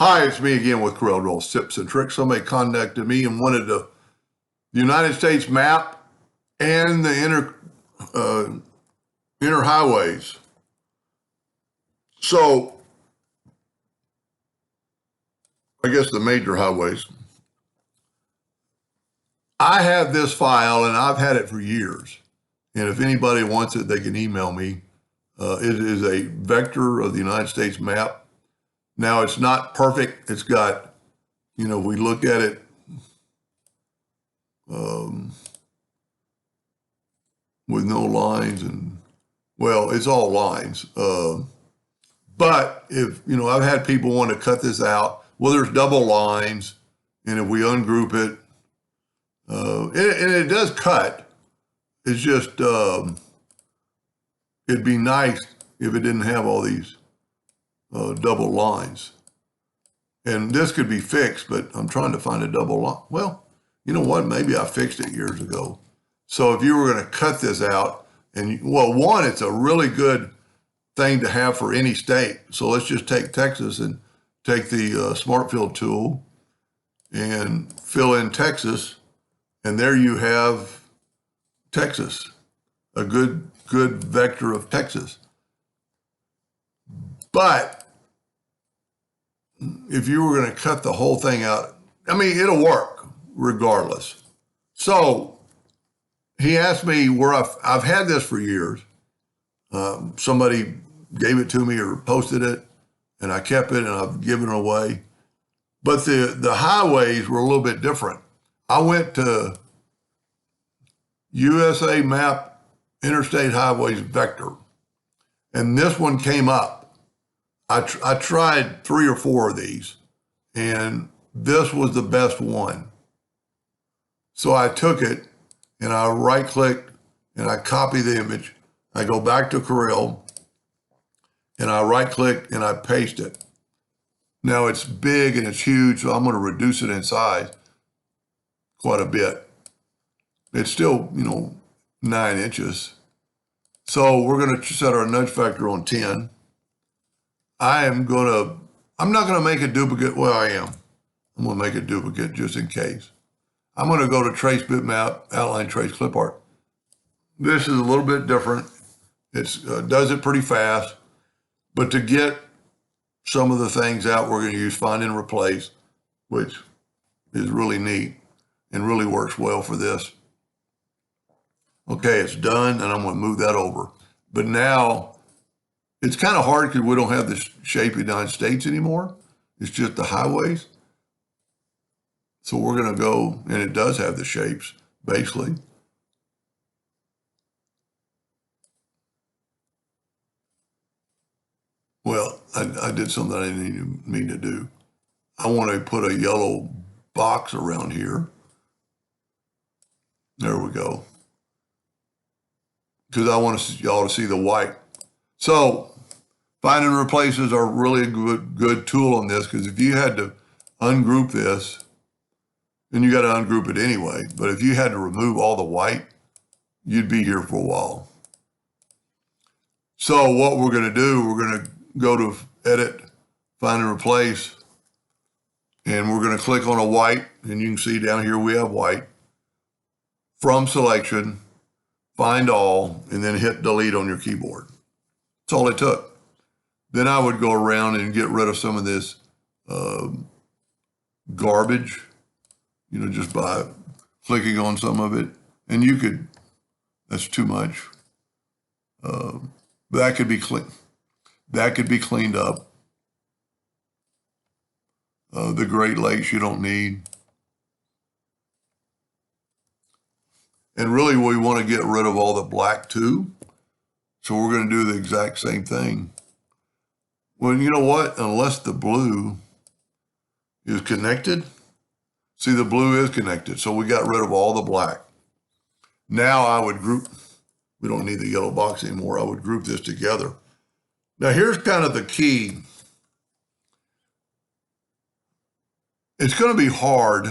Hi, it's me again with CorelDraw tips and tricks. Somebody contacted me and wanted the United States map and the inner highways. So I guess the major highways. I have this file and I've had it for years. And if anybody wants it, they can email me. It is a vector of the United States map. Now it's not perfect. It's got, we look at it with no lines and, well, it's all lines. But if, I've had people want to cut this out. Well, there's double lines. And if we ungroup it, and it does cut. It's just, it'd be nice if it didn't have all these double lines. And this could be fixed, but I'm trying to find a double line. Well, you know what? Maybe I fixed it years ago. So if you were going to cut this out, one, it's a really good thing to have for any state. So let's just take Texas and take the Smart Fill tool and fill in Texas. And there you have Texas, a good vector of Texas. But if you were going to cut the whole thing out, it'll work regardless. So he asked me where I've had this for years. Somebody gave it to me or posted it, and I kept it and I've given it away. But the highways were a little bit different. I went to USA Map Interstate Highways Vector, and this one came up. I tried 3 or 4 of these, and this was the best one. So I took it and I right-clicked and I copy the image. I go back to Corel and I right-click and I paste it. Now it's big and it's huge, so I'm going to reduce it in size quite a bit. It's still, 9 inches. So we're going to set our nudge factor on 10. I'm not going to make a duplicate. Well, I am. I'm going to make a duplicate just in case. I'm going to go to Trace Bitmap, Outline Trace Clip Art. This is a little bit different. It does it pretty fast. But to get some of the things out, we're going to use Find and Replace, which is really neat and really works well for this. Okay, it's done, and I'm going to move that over. But now, it's kind of hard because we don't have the shape of the United States anymore. It's just the highways. So we're going to go, and it does have the shapes, basically. Well, I did something I didn't even mean to do. I want to put a yellow box around here. There we go. Because I want y'all to see the white. So Find and Replaces are really a good tool on this, because if you had to ungroup this, and you got to ungroup it anyway, but if you had to remove all the white, you'd be here for a while. So what we're going to do, we're going to go to Edit, Find and Replace, and we're going to click on a white, and you can see down here we have white. From Selection, Find All, and then hit Delete on your keyboard. That's all it took. Then I would go around and get rid of some of this garbage, just by clicking on some of it. And you could, that's too much. That could be clean. That could be cleaned up. The Great Lakes you don't need. And really we want to get rid of all the black too. So we're going to do the exact same thing. Well, you know what? Unless the blue is connected. See, the blue is connected. So we got rid of all the black. Now I would group, we don't need the yellow box anymore. I would group this together. Now here's kind of the key. It's going to be hard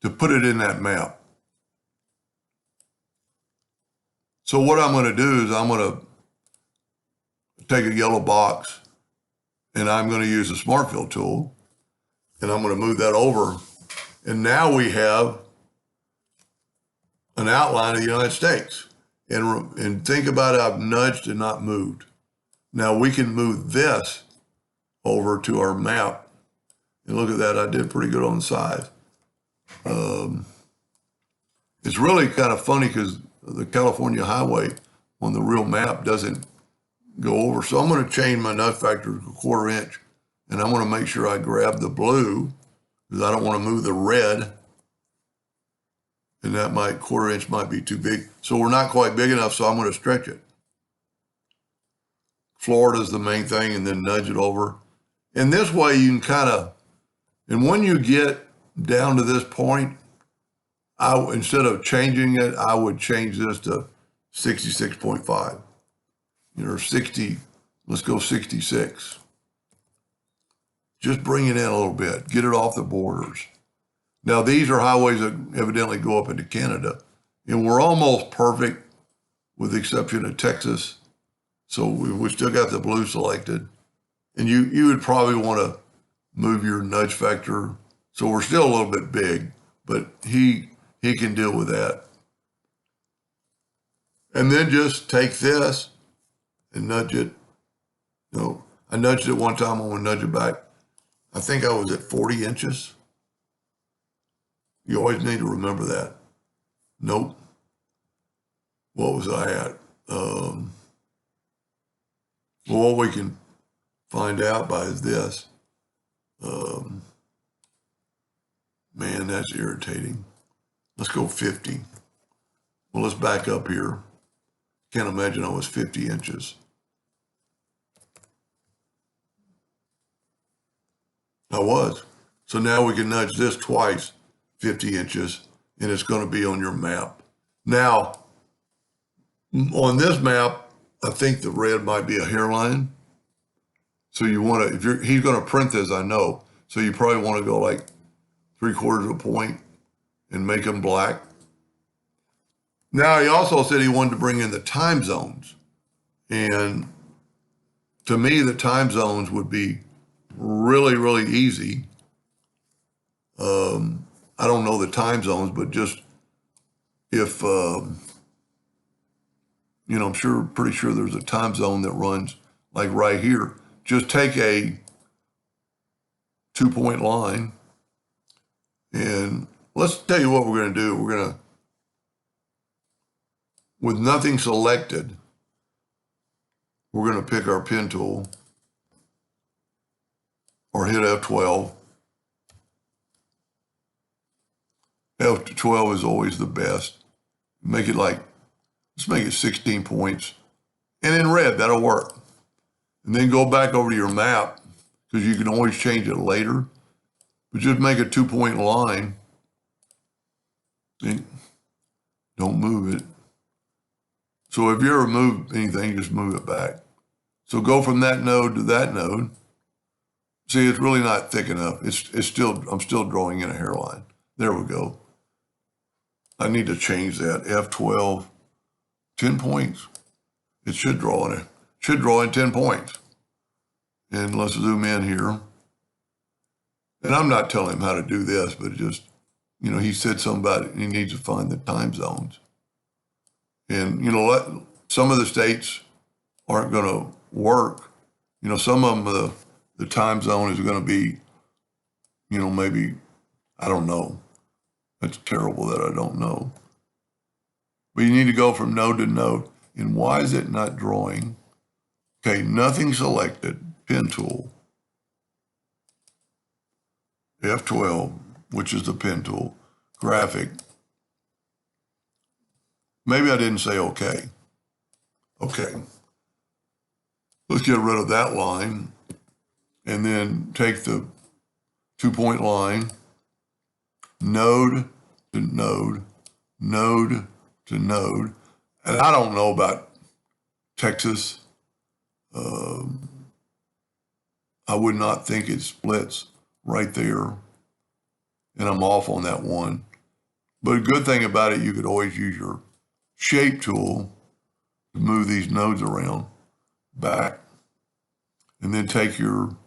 to put it in that map. So what I'm going to do is I'm going to take a yellow box and I'm going to use the Smart Fill tool, and I'm going to move that over. And now we have an outline of the United States. And think about it, I've nudged and not moved. Now we can move this over to our map. And look at that, I did pretty good on the size. It's really kind of funny because the California highway on the real map doesn't go over. So I'm going to change my nudge factor to 1/4 inch, and I'm going to make sure I grab the blue because I don't want to move the red. And that 1/4 inch might be too big. So we're not quite big enough, so I'm going to stretch it. Florida's the main thing, and then nudge it over. And this way you can kind of, and when you get down to this point, instead of changing it, I would change this to 66.5. You know, 60, let's go 66. Just bring it in a little bit, get it off the borders. Now, these are highways that evidently go up into Canada, and we're almost perfect with the exception of Texas. So we still got the blue selected, and you would probably want to move your nudge factor. So we're still a little bit big, but he can deal with that. And then just take this and nudge it. You know, I nudged it one time, I'm going to nudge it back. I think I was at 40 inches. You always need to remember that. Nope. What was I at? Well, what we can find out by is this. Man, that's irritating. Let's go 50. Well, let's back up here. Can't imagine I was 50 inches. I was. So now we can nudge this twice, 50 inches, and it's going to be on your map. Now, on this map, I think the red might be a hairline. So you want to, he's going to print this, I know. So you probably want to go like 3/4 of a point and make them black. Now, he also said he wanted to bring in the time zones. And to me, the time zones would be really, really easy. I don't know the time zones, but just if, you know, pretty sure there's a time zone that runs like right here. Just take a 2-point line, and let's tell you what we're going to do. We're going to, with nothing selected, we're going to pick our pen tool or hit F12. F12 is always the best. Make it like, let's make it 16 points. And in red, that'll work. And then go back over to your map, because you can always change it later. But just make a 2-point line. And don't move it. So if you ever move anything, just move it back. So go from that node to that node. See, it's really not thick enough. I'm still drawing in a hairline. There we go. I need to change that. F12, 10 points. It should draw in it. Should draw in 10 points. And let's zoom in here. And I'm not telling him how to do this, but just, you know, he said something about it. He needs to find the time zones. And, you know, some of the states aren't going to work. You know, some of them, the time zone is going to be, you know, maybe, I don't know. It's terrible that I don't know. But you need to go from node to node. And why is it not drawing? Okay, nothing selected, pen tool. F12, which is the pen tool. Graphic. Maybe I didn't say okay. Okay. Let's get rid of that line. And then take the 2-point line, node to node, node to node. And I don't know about Texas. I would not think it splits right there. And I'm off on that one. But a good thing about it, you could always use your shape tool to move these nodes around back. And then take your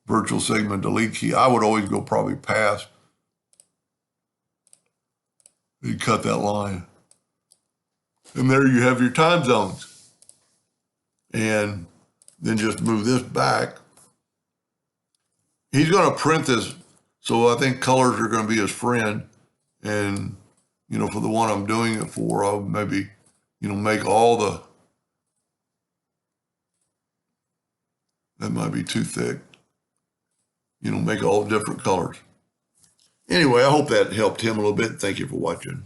virtual segment delete key. I would always go probably past. You cut that line. And there you have your time zones. And then just move this back. He's going to print this, so I think colors are going to be his friend. And, you know, for the one I'm doing it for, I'll maybe, you know, make all the, that might be too thick. You know, make all different colors. Anyway, I hope that helped him a little bit. Thank you for watching.